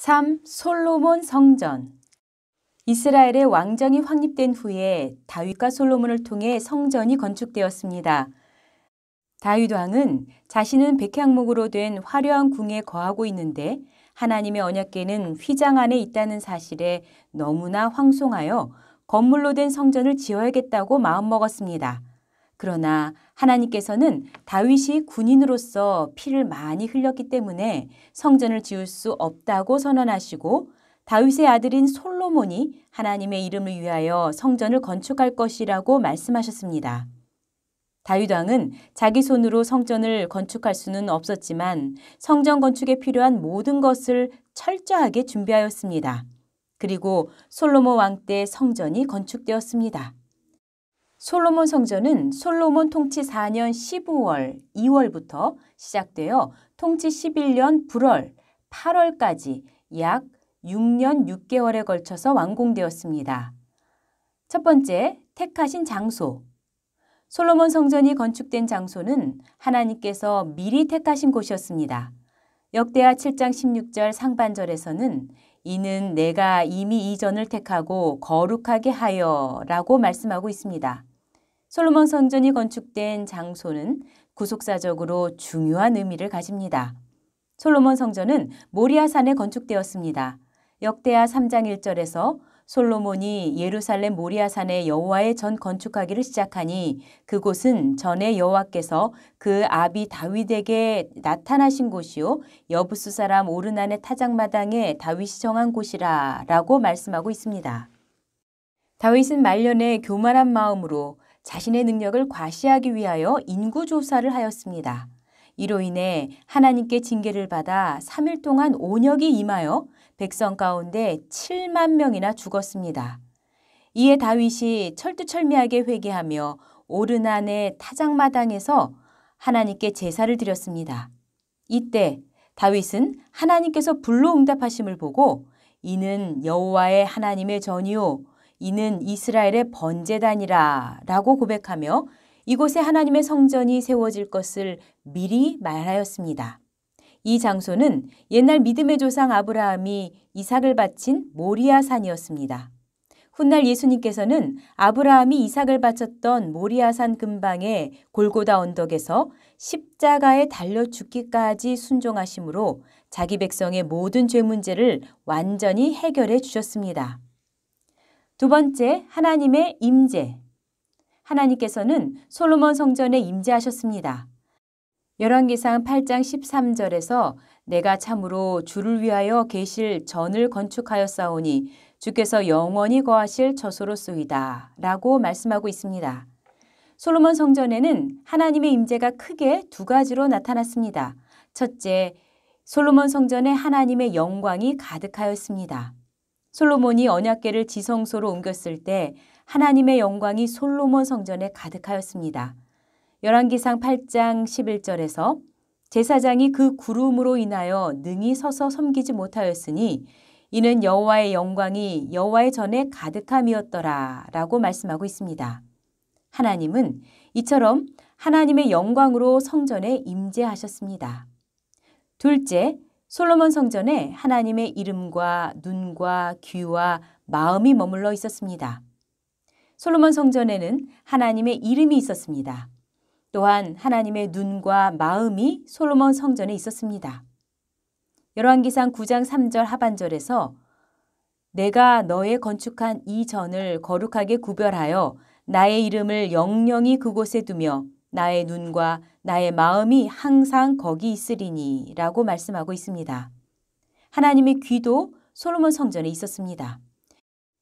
3. 솔로몬 성전. 이스라엘의 왕정이 확립된 후에 다윗과 솔로몬을 통해 성전이 건축되었습니다. 다윗 왕은 자신은 백향목으로 된 화려한 궁에 거하고 있는데 하나님의 언약궤는 휘장 안에 있다는 사실에 너무나 황송하여 건물로 된 성전을 지어야겠다고 마음먹었습니다. 그러나 하나님께서는 다윗이 군인으로서 피를 많이 흘렸기 때문에 성전을 지을 수 없다고 선언하시고 다윗의 아들인 솔로몬이 하나님의 이름을 위하여 성전을 건축할 것이라고 말씀하셨습니다. 다윗 왕은 자기 손으로 성전을 건축할 수는 없었지만 성전 건축에 필요한 모든 것을 철저하게 준비하였습니다. 그리고 솔로몬 왕 때 성전이 건축되었습니다. 솔로몬 성전은 솔로몬 통치 4년 15월, 2월부터 시작되어 통치 11년 8월, 8월까지 약 6년 6개월에 걸쳐서 완공되었습니다. 첫 번째, 택하신 장소. 솔로몬 성전이 건축된 장소는 하나님께서 미리 택하신 곳이었습니다. 역대하 7장 16절 상반절에서는 이는 내가 이미 이 전을 택하고 거룩하게 하여 라고 말씀하고 있습니다. 솔로몬 성전이 건축된 장소는 구속사적으로 중요한 의미를 가집니다. 솔로몬 성전은 모리아산에 건축되었습니다. 역대하 3장 1절에서 솔로몬이 예루살렘 모리아산에 여호와의 전 건축하기를 시작하니 그곳은 전에 여호와께서 그 아비 다윗에게 나타나신 곳이요 여부스 사람 오르난의 타작마당에 다윗이 정한 곳이라 라고 말씀하고 있습니다. 다윗은 말년에 교만한 마음으로 자신의 능력을 과시하기 위하여 인구조사를 하였습니다. 이로 인해 하나님께 징계를 받아 3일 동안 온역이 임하여 백성 가운데 7만 명이나 죽었습니다. 이에 다윗이 철두철미하게 회개하며 오르난의 타작마당에서 하나님께 제사를 드렸습니다. 이때 다윗은 하나님께서 불로 응답하심을 보고 이는 여호와의 하나님의 전이요 이는 이스라엘의 번제단이라 라고 고백하며 이곳에 하나님의 성전이 세워질 것을 미리 말하였습니다. 이 장소는 옛날 믿음의 조상 아브라함이 이삭을 바친 모리아산이었습니다. 훗날 예수님께서는 아브라함이 이삭을 바쳤던 모리아산 근방의 골고다 언덕에서 십자가에 달려 죽기까지 순종하심으로 자기 백성의 모든 죄 문제를 완전히 해결해 주셨습니다. 두 번째, 하나님의 임재. 하나님께서는 솔로몬 성전에 임재하셨습니다. 열왕기상 8장 13절에서 내가 참으로 주를 위하여 계실 전을 건축하였사오니 주께서 영원히 거하실 처소로소이다 라고 말씀하고 있습니다. 솔로몬 성전에는 하나님의 임재가 크게 두 가지로 나타났습니다. 첫째, 솔로몬 성전에 하나님의 영광이 가득하였습니다. 솔로몬이 언약궤를 지성소로 옮겼을 때 하나님의 영광이 솔로몬 성전에 가득하였습니다. 열왕기상 8장 11절에서 제사장이 그 구름으로 인하여 능히 서서 섬기지 못하였으니 이는 여호와의 영광이 여호와의 전에 가득함이었더라 라고 말씀하고 있습니다. 하나님은 이처럼 하나님의 영광으로 성전에 임재하셨습니다. 둘째, 솔로몬 성전에 하나님의 이름과 눈과 귀와 마음이 머물러 있었습니다. 솔로몬 성전에는 하나님의 이름이 있었습니다. 또한 하나님의 눈과 마음이 솔로몬 성전에 있었습니다. 열왕기상 9장 3절 하반절에서 내가 너의 건축한 이 전을 거룩하게 구별하여 나의 이름을 영영히 그곳에 두며 나의 눈과 나의 마음이 항상 거기 있으리니 라고 말씀하고 있습니다. 하나님의 귀도 솔로몬 성전에 있었습니다.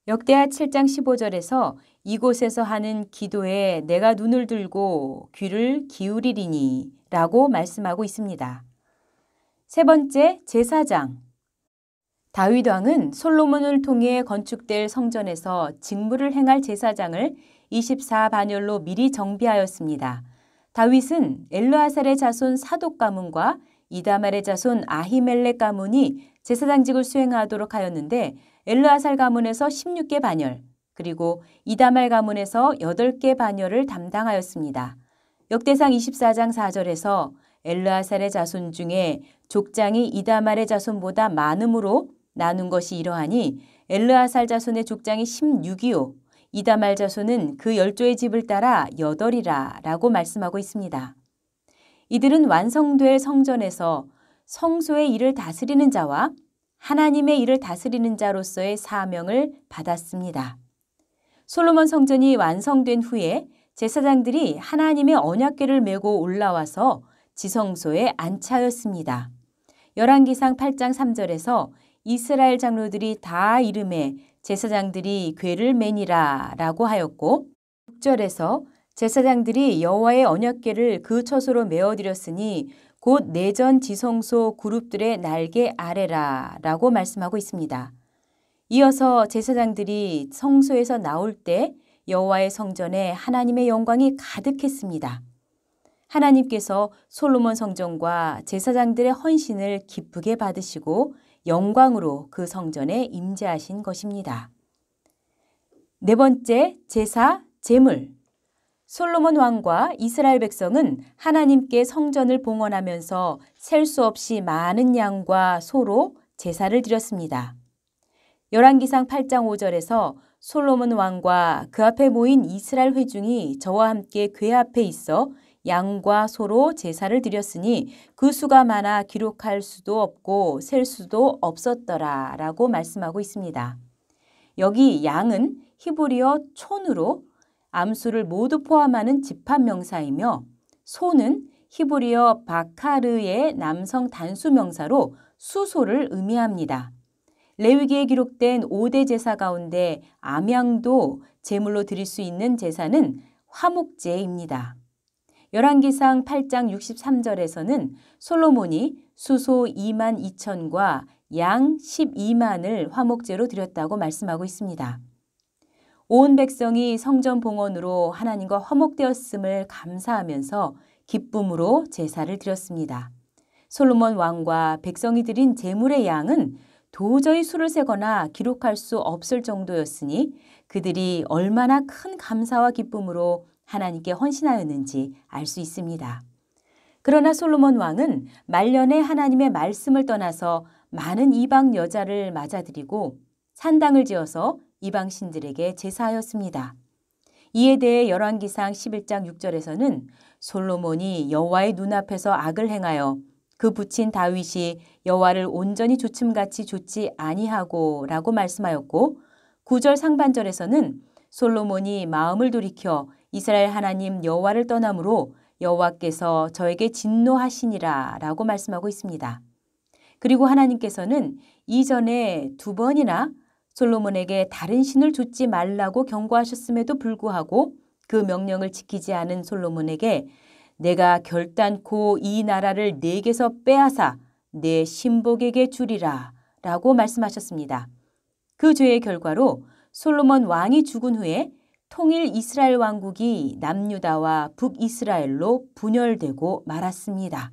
역대하 7장 15절에서 이곳에서 하는 기도에 내가 눈을 들고 귀를 기울이리니 라고 말씀하고 있습니다. 세 번째, 제사장. 다윗 왕은 솔로몬을 통해 건축될 성전에서 직무를 행할 제사장을 24반열로 미리 정비하였습니다. 다윗은 엘르아살의 자손 사독 가문과 이다말의 자손 아히멜렉 가문이 제사장직을 수행하도록 하였는데 엘르아살 가문에서 16개 반열, 그리고 이다말 가문에서 8개 반열을 담당하였습니다. 역대상 24장 4절에서 엘르아살의 자손 중에 족장이 이다말의 자손보다 많으므로 나눈 것이 이러하니 엘르아살 자손의 족장이 16이요 이다말 자손은 그 10조의 집을 따라 8이라 라고 말씀하고 있습니다. 이들은 완성될 성전에서 성소의 일을 다스리는 자와 하나님의 일을 다스리는 자로서의 사명을 받았습니다. 솔로몬 성전이 완성된 후에 제사장들이 하나님의 언약궤를 메고 올라와서 지성소에 안차였습니다. 열왕기상 8장 3절에서 이스라엘 장로들이 다 이름에 제사장들이 궤를 매니라 라고 하였고 6절에서 제사장들이 여호와의 언약궤를 그 처소로 메어드렸으니 곧 내전 지성소 그룹들의 날개 아래라 라고 말씀하고 있습니다. 이어서 제사장들이 성소에서 나올 때 여호와의 성전에 하나님의 영광이 가득했습니다. 하나님께서 솔로몬 성전과 제사장들의 헌신을 기쁘게 받으시고 영광으로 그 성전에 임재하신 것입니다. 네 번째, 제사, 제물. 솔로몬 왕과 이스라엘 백성은 하나님께 성전을 봉헌하면서 셀 수 없이 많은 양과 소로 제사를 드렸습니다. 열왕기상 8장 5절에서 솔로몬 왕과 그 앞에 모인 이스라엘 회중이 저와 함께 궤 앞에 있어 양과 소로 제사를 드렸으니 그 수가 많아 기록할 수도 없고 셀 수도 없었더라 라고 말씀하고 있습니다. 여기 양은 히브리어 촌으로 암수를 모두 포함하는 집합명사이며 소는 히브리어 바카르의 남성 단수명사로 수소를 의미합니다. 레위기에 기록된 5대 제사 가운데 암양도 제물로 드릴 수 있는 제사는 화목제입니다. 열왕기상 8장 63절에서는 솔로몬이 수소 2만 2천과 양 12만을 화목제로 드렸다고 말씀하고 있습니다. 온 백성이 성전 봉헌으로 하나님과 화목되었음을 감사하면서 기쁨으로 제사를 드렸습니다. 솔로몬 왕과 백성이 드린 제물의 양은 도저히 수를 세거나 기록할 수 없을 정도였으니 그들이 얼마나 큰 감사와 기쁨으로 하나님께 헌신하였는지 알 수 있습니다. 그러나 솔로몬 왕은 말년에 하나님의 말씀을 떠나서 많은 이방 여자를 맞아들이고 산당을 지어서 이방 신들에게 제사하였습니다. 이에 대해 열왕기상 11장 6절에서는 솔로몬이 여호와의 눈앞에서 악을 행하여 그 부친 다윗이 여호와를 온전히 조침같이 좇지 아니하고 라고 말씀하였고 9절 상반절에서는 솔로몬이 마음을 돌이켜 이스라엘 하나님 여호와를 떠남으로 여호와께서 저에게 진노하시니라 라고 말씀하고 있습니다. 그리고 하나님께서는 이전에 2번이나 솔로몬에게 다른 신을 좇지 말라고 경고하셨음에도 불구하고 그 명령을 지키지 않은 솔로몬에게 내가 결단코 이 나라를 네게서 빼앗아 내 신복에게 주리라 라고 말씀하셨습니다. 그 죄의 결과로 솔로몬 왕이 죽은 후에 통일 이스라엘 왕국이 남유다와 북이스라엘로 분열되고 말았습니다.